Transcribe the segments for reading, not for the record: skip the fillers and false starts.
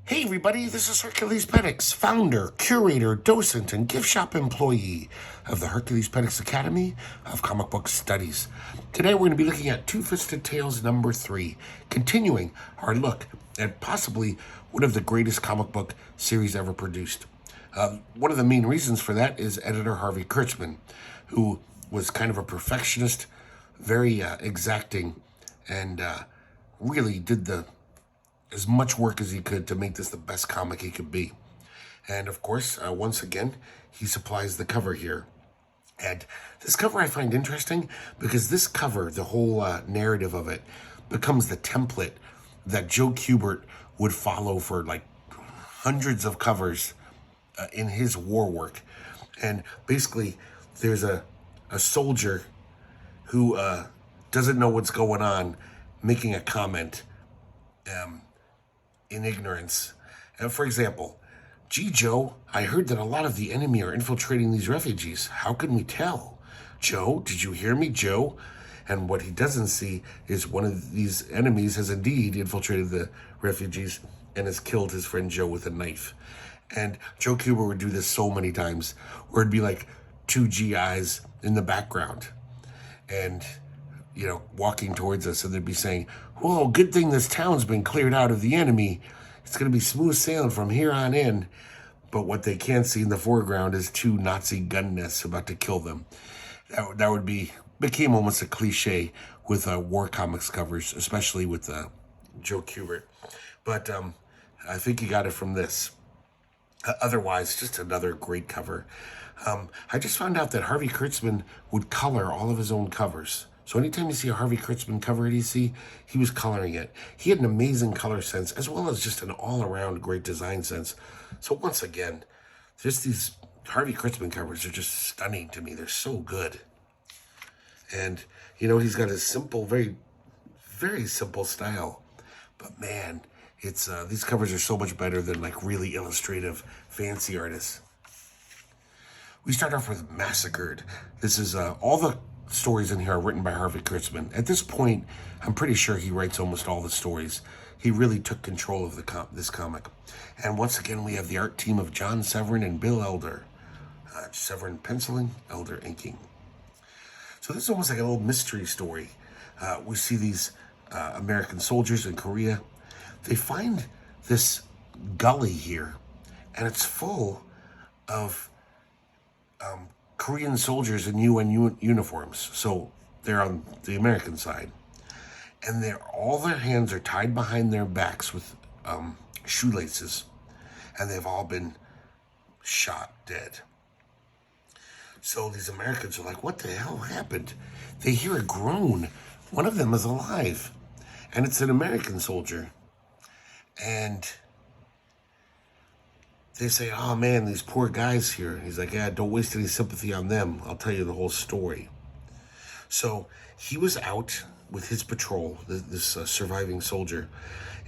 Hey everybody, this is herculespetix, founder, curator, docent, and gift shop employee of the herculespetix Academy of Comic Book Studies. Today we're going to be looking at Two-Fisted Tales number 3, continuing our look at possibly one of the greatest comic book series ever produced. One of the main reasons for that is editor Harvey Kurtzman, who was kind of a perfectionist, very exacting, and really did as much work as he could to make this the best comic he could be. And of course, once again, he supplies the cover here. And this cover I find interesting because this cover, the whole narrative of it, becomes the template that Joe Kubert would follow for like hundreds of covers in his war work. And basically, there's a soldier who doesn't know what's going on, making a comment in ignorance. For example, "Gee, Joe, I heard that a lot of the enemy are infiltrating these refugees. How can we tell? Joe, did you hear me, Joe?" And what he doesn't see is one of these enemies has indeed infiltrated the refugees and has killed his friend Joe with a knife. And Joe Kubert would do this so many times, where it'd be like two GIs in the background and walking towards us, and they'd be saying, "Whoa, good thing this town's been cleared out of the enemy. It's going to be smooth sailing from here on in." But what they can't see in the foreground is two Nazi gun nests about to kill them. That became almost a cliche with war comics covers, especially with Joe Kubert. But I think you got it from this. Otherwise, just another great cover. I just found out that Harvey Kurtzman would color all of his own covers. So anytime you see a Harvey Kurtzman cover at EC, he was coloring it. He had an amazing color sense, as well as just an all-around great design sense. So once again, just these Harvey Kurtzman covers are just stunning to me. They're so good. And, he's got a simple, very, very simple style. But man, it's these covers are so much better than like really illustrative, fancy artists. We start off with Massacred. This is all the stories in here are written by Harvey Kurtzman. At this point, I'm pretty sure he writes almost all the stories. He really took control of this comic. And once again, we have the art team of John Severin and Bill Elder. Severin penciling, Elder inking. So this is almost like a little mystery story. We see these American soldiers in Korea. They find this gully here, and it's full of Korean soldiers in UN uniforms. So they're on the American side. And all their hands are tied behind their backs with shoelaces. And they've all been shot dead. So these Americans are like, what the hell happened? They hear a groan. One of them is alive. And it's an American soldier. And they say, "Oh man, these poor guys here." He's like, "Yeah, don't waste any sympathy on them. I'll tell you the whole story." So he was out with his patrol, this surviving soldier,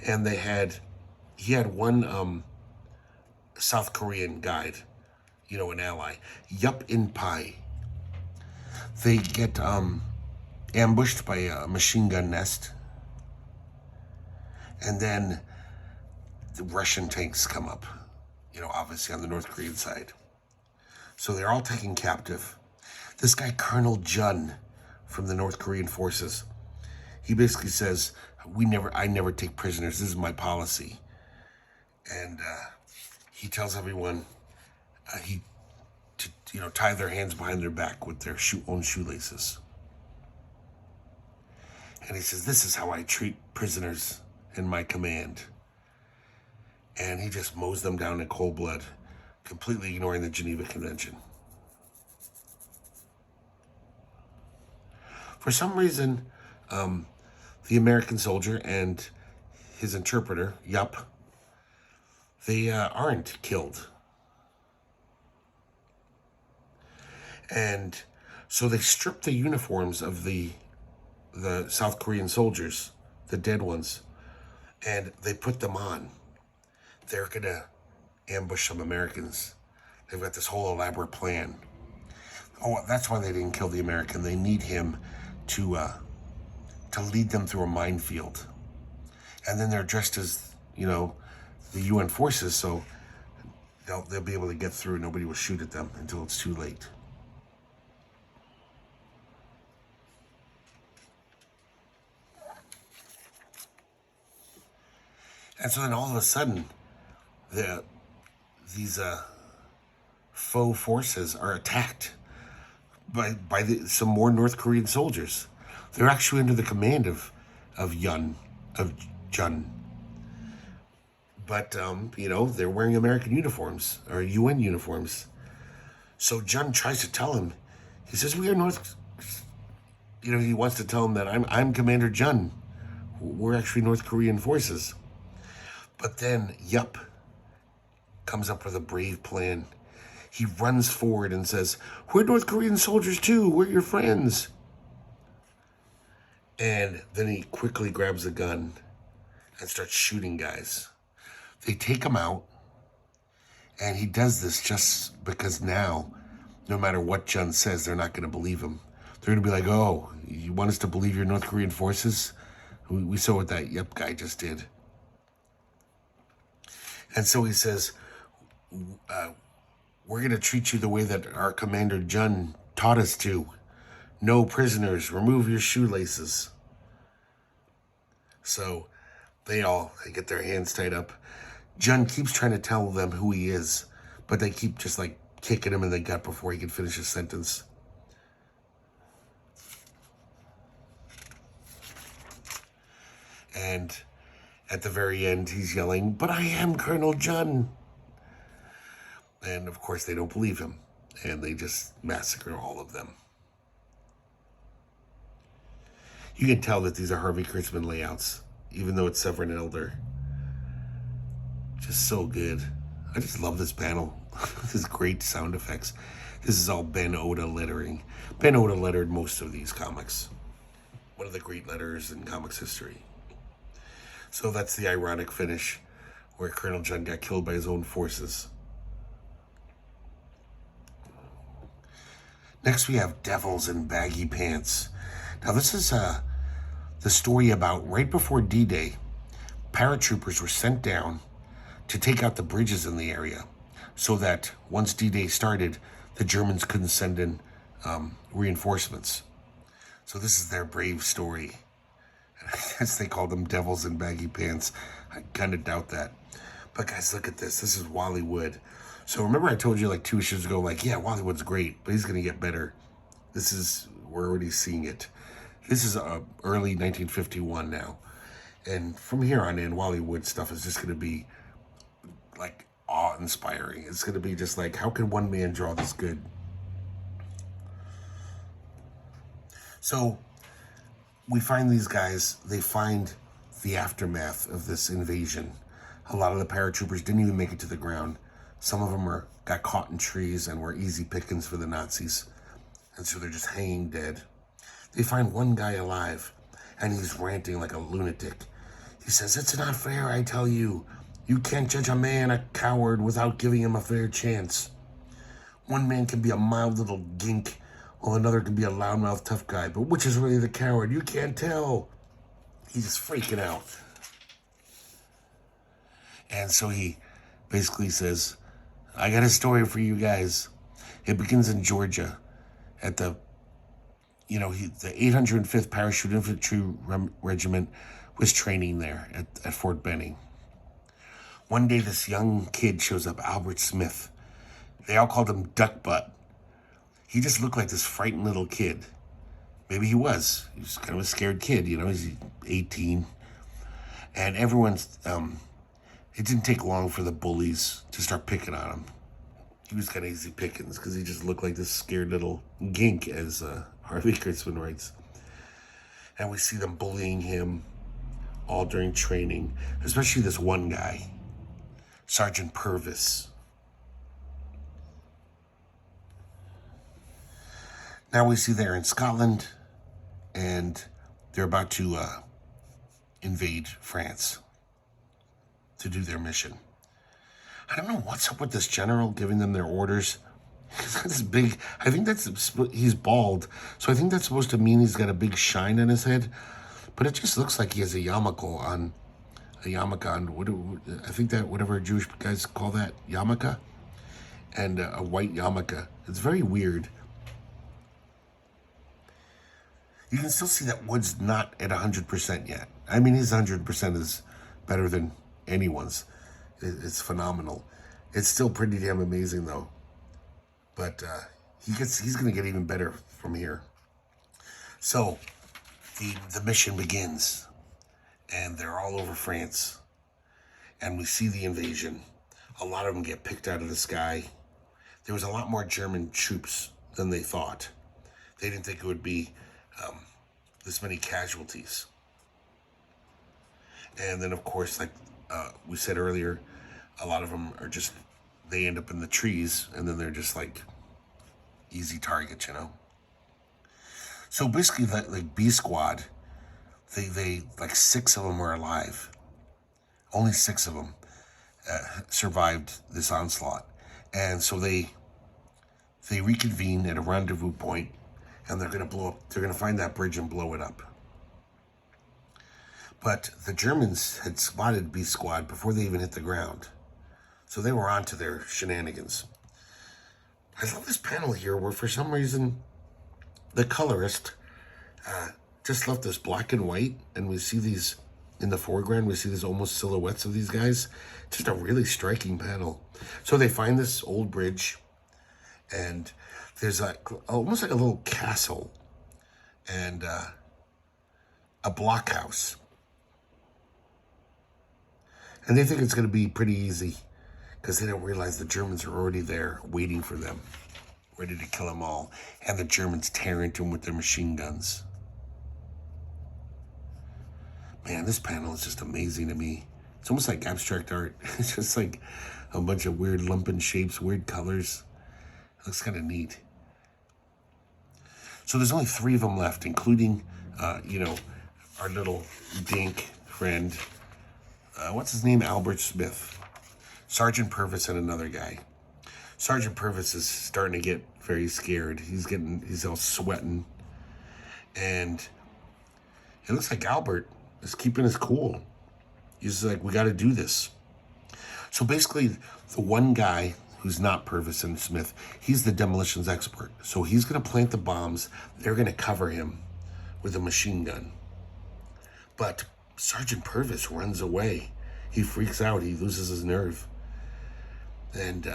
and he had one South Korean guide, an ally, Yup In Pai. They get ambushed by a machine gun nest, and then the Russian tanks come up. Obviously on the North Korean side. So they're all taken captive. This guy, Colonel Jun, from the North Korean forces, he basically says, I never take prisoners. This is my policy. And he tells everyone to tie their hands behind their back with their own shoelaces. And he says, "This is how I treat prisoners in my command." And he just mows them down in cold blood, completely ignoring the Geneva Convention. For some reason, the American soldier and his interpreter, Yup, they aren't killed. And so they strip the uniforms of the South Korean soldiers, the dead ones, and they put them on. They're going to ambush some Americans. They've got this whole elaborate plan. Oh, that's why they didn't kill the American. They need him to lead them through a minefield. And then they're dressed as, the UN forces, so they'll be able to get through. Nobody will shoot at them until it's too late. And so then all of a sudden, these faux forces are attacked by some more North Korean soldiers. They're actually under the command of Jun. But they're wearing American uniforms or UN uniforms. So Jun tries to tell him. He says, "We are North." He wants to tell him that I'm Commander Jun. We're actually North Korean forces. But then Yup comes up with a brave plan. He runs forward and says, "We're North Korean soldiers too. We're your friends." And then he quickly grabs a gun and starts shooting guys. They take him out, and he does this just because now, no matter what Jun says, they're not going to believe him. They're going to be like, "Oh, you want us to believe you're North Korean forces? We saw what that Yup guy just did." And so he says, "We're going to treat you the way that our Commander Jun taught us to. No prisoners, remove your shoelaces." So they get their hands tied up. Jun keeps trying to tell them who he is, but they keep just like kicking him in the gut before he can finish his sentence. And at the very end, he's yelling, "But I am Colonel Jun." And of course, they don't believe him, and they just massacre all of them. You can tell that these are Harvey Kurtzman layouts, even though it's Severin Elder. Just so good. I just love this panel. This great sound effects. This is all Ben Oda lettering. Ben Oda lettered most of these comics. One of the great letterers in comics history. So that's the ironic finish where Colonel Jun got killed by his own forces. Next we have Devils in Baggy Pants. Now this is the story about right before D-Day, paratroopers were sent down to take out the bridges in the area so that once D-Day started, the Germans couldn't send in reinforcements. So this is their brave story. I guess they call them Devils in Baggy Pants. I kind of doubt that. But guys, look at this. This is Wally Wood. So remember I told you like 2 issues ago, like, yeah, Wally Wood's great, but he's going to get better. We're already seeing it. This is early 1951 now. And from here on in, Wally Wood stuff is just going to be like awe-inspiring. It's going to be just like, how can one man draw this good? So we find these guys, they find the aftermath of this invasion. A lot of the paratroopers didn't even make it to the ground. Some of them got caught in trees and were easy pickings for the Nazis. And so they're just hanging dead. They find one guy alive, and he's ranting like a lunatic. He says, "It's not fair, I tell you. You can't judge a man a coward without giving him a fair chance. One man can be a mild little gink, while another can be a loudmouth tough guy. But which is really the coward? You can't tell." He's just freaking out. And so he basically says, "I got a story for you guys." It begins in Georgia at the 805th Parachute Infantry Regiment was training there at Fort Benning. One day, this young kid shows up, Albert Smith. They all called him Duck Butt. He just looked like this frightened little kid. Maybe he was. He was kind of a scared kid, he's 18. And everyone's, it didn't take long for the bullies to start picking on him. He was kind of easy pickings because he just looked like this scared little gink, as Harvey Kurtzman writes. And we see them bullying him all during training, especially this one guy, Sergeant Purvis. Now we see they're in Scotland, and they're about to invade France to do their mission. I don't know what's up with this general giving them their orders. He's got this big, I think he's bald, so I think that's supposed to mean he's got a big shine on his head, but it just looks like he has a yarmulke on. a yarmulke on, I think that whatever Jewish guys call that, yarmulke, and a white yarmulke. It's very weird. You can still see that wood's not at 100% yet. I mean, his 100% is better than anyone's. It's phenomenal. It's still pretty damn amazing, though. But he's going to get even better from here. So the mission begins, and they're all over France, and we see the invasion. A lot of them get picked out of the sky. There was a lot more German troops than they thought. They didn't think it would be this many casualties. And then, of course, like we said earlier, a lot of them are just, they end up in the trees, and then they're just like easy targets, you know? So basically, like B Squad, they like 6 of them were alive. Only 6 of them survived this onslaught. And so they reconvene at a rendezvous point, and they're going to blow up. They're going to find that bridge and blow it up. But the Germans had spotted B Squad before they even hit the ground. So they were on to their shenanigans. I love this panel here where for some reason the colorist just left this black and white, and we see these in the foreground. We see these almost silhouettes of these guys. Just a really striking panel. So they find this old bridge, and there's almost like a little castle and a blockhouse. And they think it's going to be pretty easy because they don't realize the Germans are already there waiting for them, ready to kill them all. And the Germans tear into them with their machine guns. Man, this panel is just amazing to me. It's almost like abstract art. It's just like a bunch of weird lumping shapes, weird colors. It looks kind of neat. So there's only 3 of them left, including, our little dink friend. What's his name? Albert Smith. Sergeant Purvis and another guy. Sergeant Purvis is starting to get very scared. He's all sweating. And it looks like Albert is keeping his cool. He's like, we got to do this. So basically, the one guy who's not Purvis and Smith, he's the demolitions expert. So he's going to plant the bombs. They're going to cover him with a machine gun. But Sergeant Purvis runs away. He freaks out. He loses his nerve. And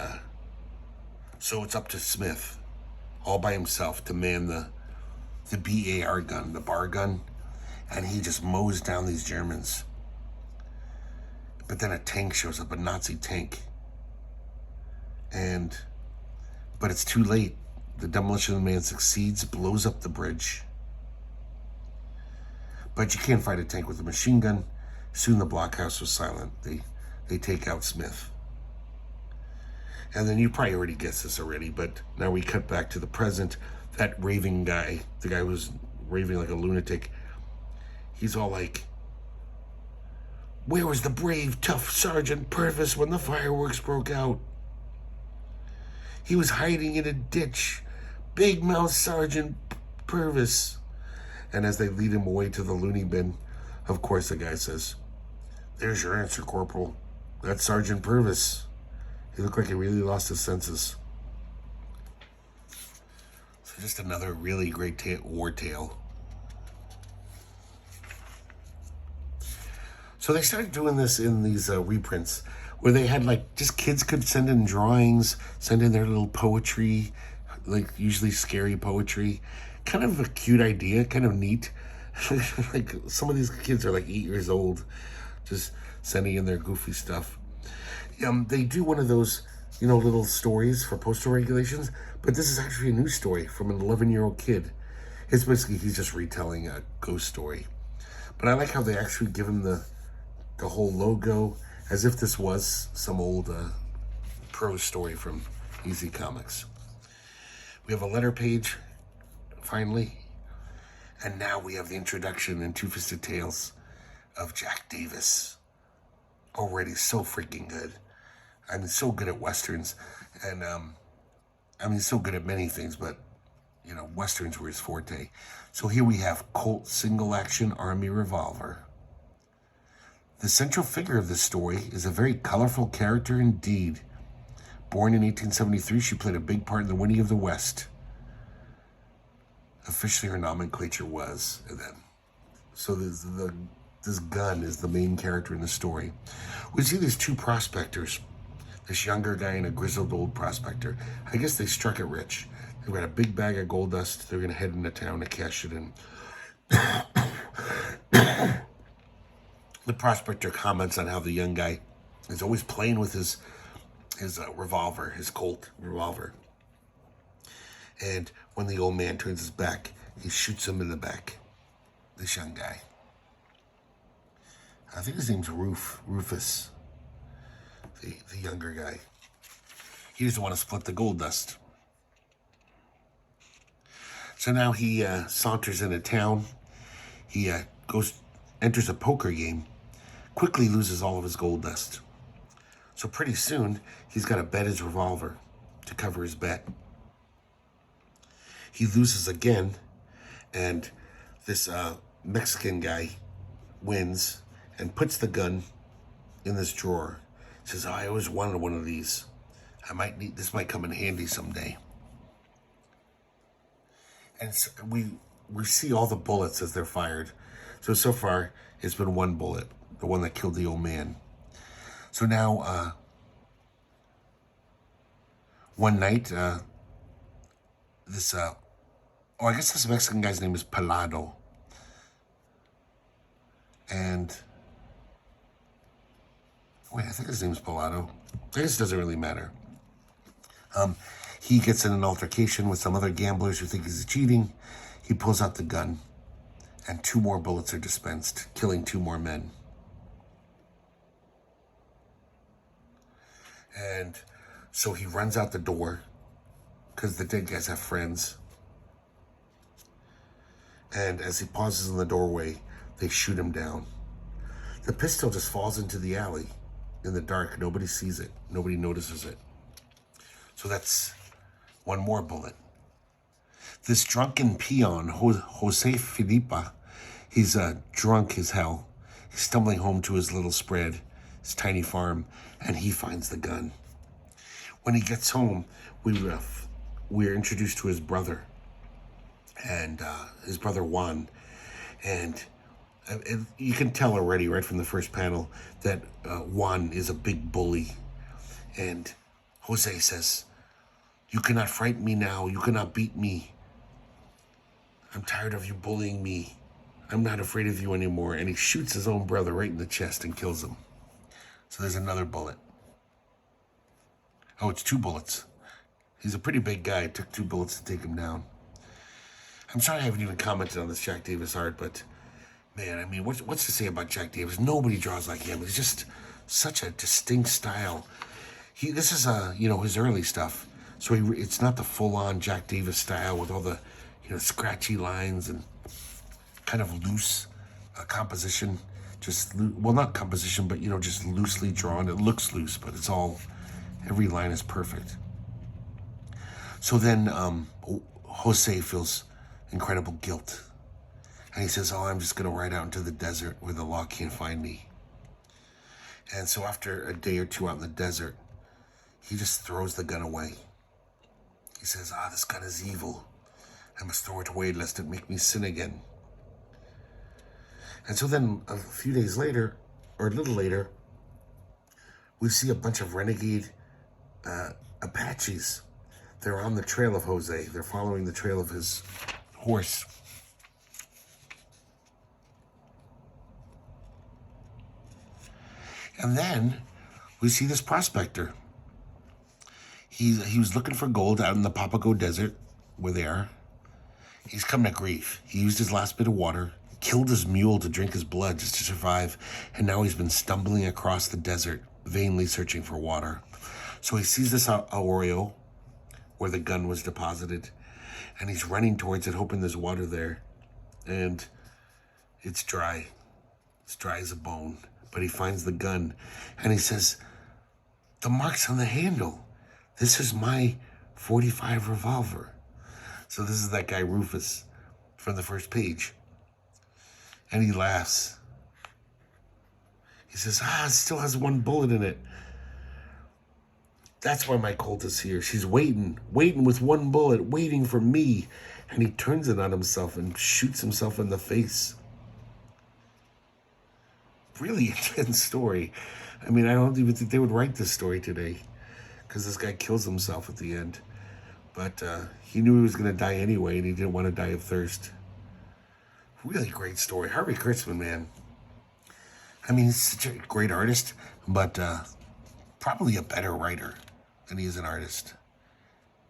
so it's up to Smith, all by himself, to man the BAR gun, the bar gun. And he just mows down these Germans. But then a tank shows up, a Nazi tank. But it's too late. The demolition man succeeds, blows up the bridge. But you can't fight a tank with a machine gun. Soon the blockhouse was silent. They take out Smith. And then you probably already guessed this already, but now we cut back to the present. That raving guy, the guy who's raving like a lunatic, he's all like, where was the brave, tough Sergeant Purvis when the fireworks broke out? He was hiding in a ditch. Big mouth Sergeant Purvis. And as they lead him away to the loony bin, of course the guy says, there's your answer, Corporal. That's Sergeant Purvis. He looked like he really lost his senses. So just another really great war tale. So they started doing this in these reprints where they had like, just kids could send in drawings, send in their little poetry, like usually scary poetry. Kind of a cute idea, kind of neat. Like some of these kids are like 8 years old, just sending in their goofy stuff. They do one of those, little stories for postal regulations, but this is actually a new story from an 11-year-old kid. It's basically, he's just retelling a ghost story. But I like how they actually give him the whole logo, as if this was some old prose story from Easy Comics. We have a letter page, finally. And now we have the introduction in Two-Fisted Tales of Jack Davis. Already so freaking good. I mean, so good at Westerns. And, so good at many things, but, Westerns were his forte. So here we have Colt Single Action Army Revolver. The central figure of this story is a very colorful character indeed. Born in 1873, she played a big part in the winning of the West. Officially, her nomenclature was then. So this gun is the main character in the story. We see these two prospectors, this younger guy and a grizzled old prospector. I guess they struck it rich. They've got a big bag of gold dust. They're going to head into town to cash it in. The prospector comments on how the young guy is always playing with his revolver, his Colt revolver. And when the old man turns his back, he shoots him in the back. This young guy. I think his name's Rufus. The younger guy. He doesn't want to split the gold dust. So now he saunters into town. He enters a poker game. Quickly loses all of his gold dust. So pretty soon, he's got to bet his revolver to cover his bet. He loses again, and this Mexican guy wins and puts the gun in this drawer. He says, I always wanted one of these. This might come in handy someday. And so we see all the bullets as they're fired. So far, it's been one bullet, the one that killed the old man. So now, one night, I guess this Mexican guy's name is Pelado. And, wait, I think his name's Pelado. I guess it doesn't really matter. He gets in an altercation with some other gamblers who think he's cheating. He pulls out the gun, and 2 more bullets are dispensed, killing 2 more men. And so he runs out the door, because the dead guys have friends. And as he pauses in the doorway, they shoot him down. The pistol just falls into the alley in the dark. Nobody sees it. Nobody notices it. So that's 1 more bullet. This drunken peon, Jose Filipa, he's drunk as hell. He's stumbling home to his little spread, his tiny farm, and he finds the gun. When he gets home, we're introduced to his brother, and his brother Juan. And you can tell already, right from the first panel, that Juan is a big bully. And Jose says, you cannot frighten me now. You cannot beat me. I'm tired of you bullying me. I'm not afraid of you anymore. And he shoots his own brother right in the chest and kills him. So there's another bullet. Oh, it's 2 bullets. He's a pretty big guy. It took 2 bullets to take him down. I'm sorry I haven't even commented on this Jack Davis art, but man, I mean, what's to say about Jack Davis? Nobody draws like him. It's just such a distinct style. This is his early stuff. So it's not the full-on Jack Davis style with all the scratchy lines and kind of loose composition. Not composition, but just loosely drawn. It looks loose, but every line is perfect. So then Jose feels incredible guilt. And he says, I'm just going to ride out into the desert where the law can't find me. And so after a day or 2 out in the desert, he just throws the gun away. He says, this gun is evil. I must throw it away lest it make me sin again. And so then a few days later, or a little later, we see a bunch of renegade Apaches. They're on the trail of Jose. They're following the trail of his horse. And then we see this prospector. He was looking for gold out in the Papago Desert, where they are. He's come to grief. He used his last bit of water, killed his mule to drink his blood just to survive, and now he's been stumbling across the desert, vainly searching for water. So he sees this arroyo where the gun was deposited, and he's running towards it, hoping there's water there. And it's dry. It's dry as a bone. But he finds the gun, and he says, the mark's on the handle. This is my .45 revolver. So this is that guy Rufus from the first page. And he laughs. He says, it still has one bullet in it. That's why my cult is here. She's waiting with one bullet, waiting for me. And he turns it on himself and shoots himself in the face. Really intense story. I mean, I don't even think they would write this story today, because this guy kills himself at the end. But he knew he was going to die anyway, and he didn't want to die of thirst. Really great story. Harvey Kurtzman, man. I mean, he's such a great artist, but probably a better writer than he is an artist.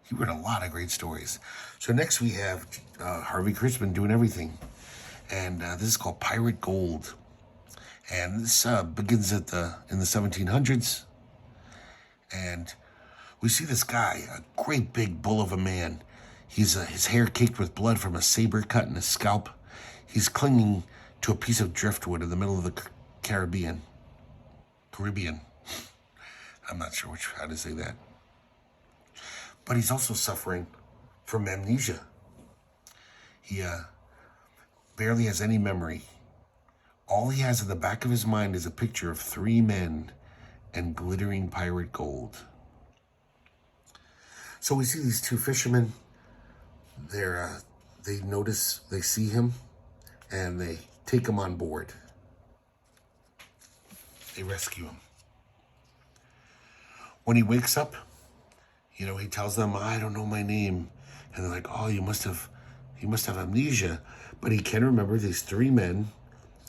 He wrote a lot of great stories. So next we have Harvey Kurtzman doing everything. And this is called Pirate Gold. And this begins in the 1700s. And we see this guy, a great big bull of a man. He's his hair caked with blood from a saber cut in his scalp. He's clinging to a piece of driftwood in the middle of the Caribbean. I'm not sure how to say that. But he's also suffering from amnesia. He barely has any memory. All he has in the back of his mind is a picture of 3 men and glittering pirate gold. So we see these 2 fishermen. They see him, and they take him on board. They rescue him. When he wakes up, he tells them, I don't know my name. And they're like, oh, you must have amnesia. But he can remember these 3 men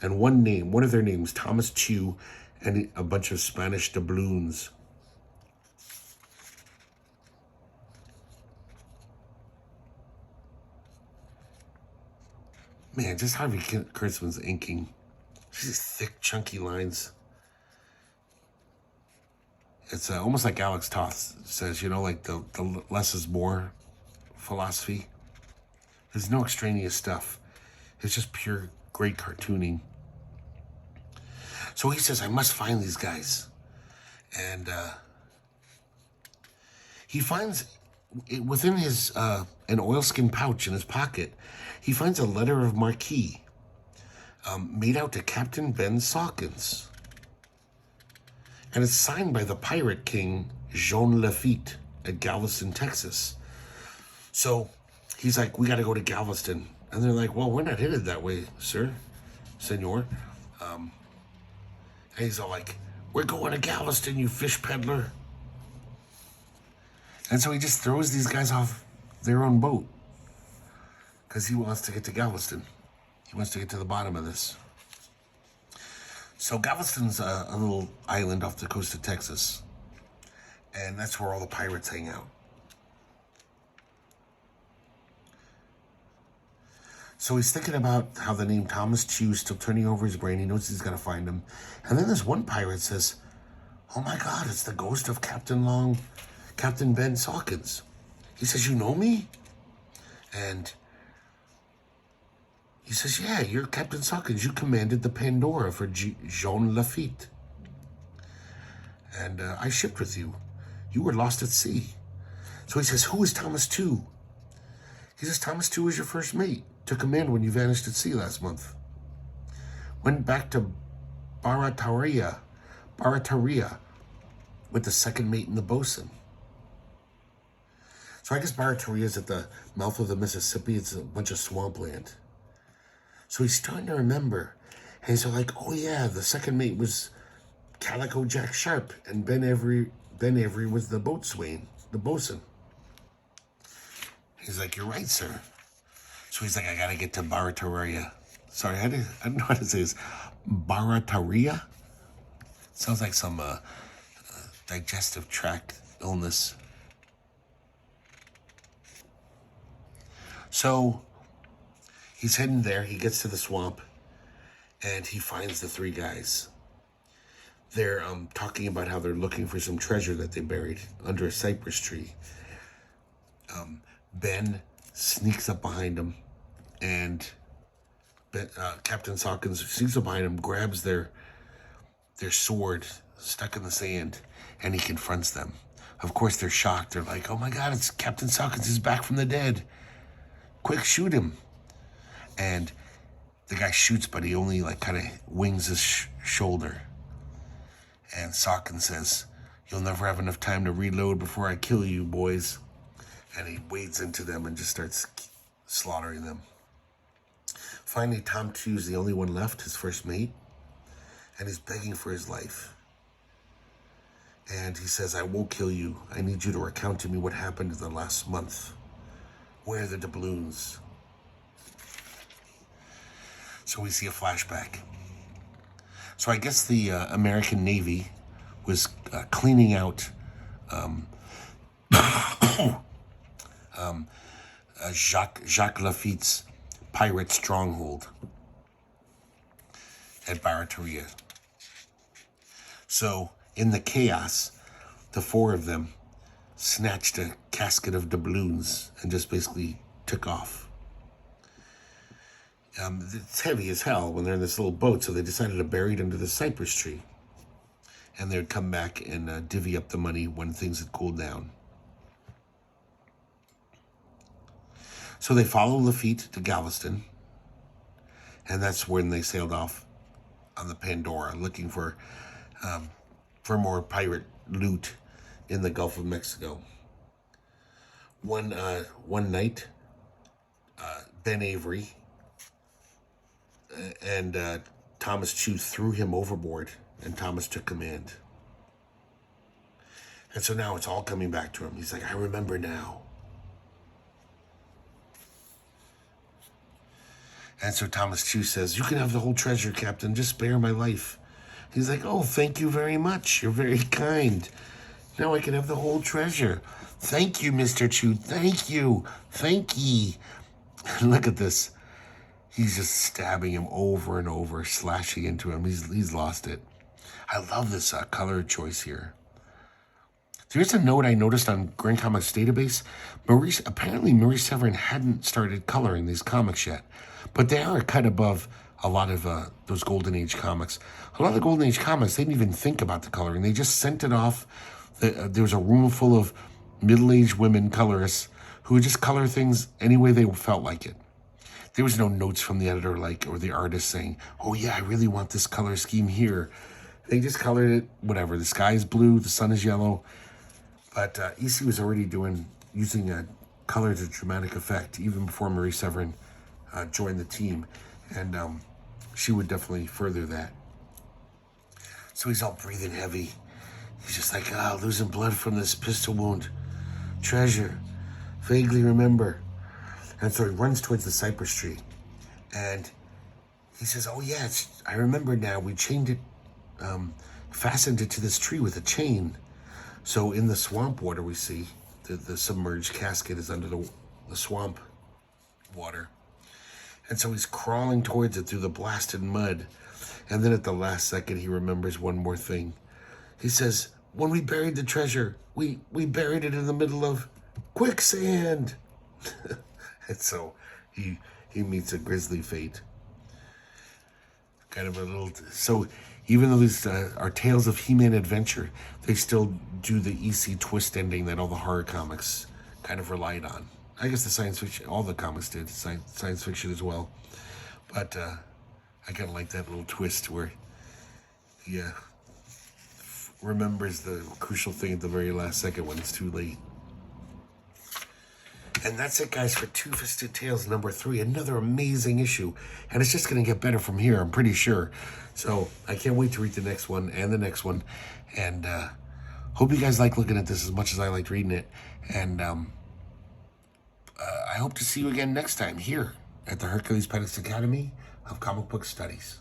and one of their names, Thomas Chew, and a bunch of Spanish doubloons. Man, just Harvey Kurtzman's inking. These thick, chunky lines. It's almost like Alex Toth says, like the less is more philosophy. There's no extraneous stuff. It's just pure, great cartooning. So he says, I must find these guys. And he finds, within his an oilskin pouch in his pocket, he finds a letter of marque made out to Captain Ben Sawkins. And it's signed by the pirate king, Jean Lafitte, at Galveston, Texas. So he's like, we got to go to Galveston. And they're like, well, we're not headed that way, sir, senor. And he's all like, we're going to Galveston, you fish peddler. And so he just throws these guys off their own boat, because he wants to get to Galveston. He wants to get to the bottom of this. So Galveston's a little island off the coast of Texas. And that's where all the pirates hang out. So he's thinking about how the name Thomas Chew is still turning over his brain. He knows he's got to find him. And then this one pirate says, oh my God, it's the ghost of Captain Ben Sawkins. He says, you know me? And he says, yeah, you're Captain Sawkins. You commanded the Pandora for Jean Lafitte. And I shipped with you. You were lost at sea. So he says, who is Thomas Tew? He says, Thomas Tew was your first mate. Took command when you vanished at sea last month. Went back to Barataria with the second mate and the bosun. So I guess Barataria is at the mouth of the Mississippi. It's a bunch of swampland. So he's starting to remember. And he's like, oh yeah, the second mate was Calico Jack Sharp, and Ben Avery was the boatswain, the bosun. He's like, you're right, sir. So he's like, I gotta get to Barataria. Sorry, I don't know how to say this. Barataria? Sounds like some digestive tract illness. So he's heading there. He gets to the swamp, and he finds the 3 guys. They're talking about how they're looking for some treasure that they buried under a cypress tree. Ben sneaks up behind him, and Captain Sawkins sneaks up behind him, grabs their sword stuck in the sand, and he confronts them. Of course, they're shocked. They're like, oh my God, it's Captain Sawkins. He's back from the dead. Quick, shoot him. And the guy shoots, but he only kind of wings his shoulder. And Sokkin says, "You'll never have enough time to reload before I kill you, boys." And he wades into them and just starts slaughtering them. Finally, Tom 2 is the only one left, his first mate, and he's begging for his life. And he says, "I won't kill you. I need you to recount to me what happened in the last month. Where are the doubloons?" So we see a flashback. So I guess the American Navy was cleaning out Jacques Lafitte's pirate stronghold at Barataria. So in the chaos, the four of them snatched a casket of doubloons and just basically took off. It's heavy as hell when they're in this little boat, so they decided to bury it under the cypress tree. And they would come back and divvy up the money when things had cooled down. So they follow Lafitte to Galveston, and that's when they sailed off on the Pandora, looking for more pirate loot in the Gulf of Mexico. One night, Ben Avery and Thomas Chew threw him overboard, and Thomas took command. And so now it's all coming back to him. He's like, "I remember now." And so Thomas Chew says, "You can have the whole treasure, Captain. Just spare my life." He's like, "Oh, thank you very much. You're very kind. Now I can have the whole treasure. Thank you, Mr. Chew. Thank you. Thank ye." Look at this. He's just stabbing him over and over, slashing into him. He's lost it. I love this color choice here. There's a note I noticed on Grand Comics Database. Apparently Maurice Severin hadn't started coloring these comics yet, but they are a cut above a lot of those Golden Age comics. A lot of the Golden Age comics, they didn't even think about the coloring. They just sent it off. There was a room full of middle-aged women colorists who would just color things any way they felt like it. There was no notes from the editor or the artist saying, "Oh yeah, I really want this color scheme here." They just colored it, whatever. The sky is blue, the sun is yellow. But EC was already using color to dramatic effect even before Marie Severin joined the team. And she would definitely further that. So he's all breathing heavy. He's just like, losing blood from this pistol wound. Treasure. Vaguely remember. And so he runs towards the cypress tree. And he says, "Oh, yeah, I remember now. We chained it, fastened it to this tree with a chain." So in the swamp water we see, the submerged casket is under the swamp water. And so he's crawling towards it through the blasted mud. And then at the last second, he remembers one more thing. He says, "When we buried the treasure, we buried it in the middle of quicksand." And so he meets a grisly fate. Kind of a little... So even though these are tales of He-Man adventure, they still do the EC twist ending that all the horror comics kind of relied on. I guess the science fiction, all the comics did, science fiction as well. But I kind of like that little twist where he remembers the crucial thing at the very last second when it's too late. And that's it, guys, for Two-Fisted Tales number 3. Another amazing issue. And it's just going to get better from here, I'm pretty sure. So I can't wait to read the next one and the next one. And hope you guys like looking at this as much as I liked reading it. And I hope to see you again next time here at the Herculespetix Academy of Comic Book Studies.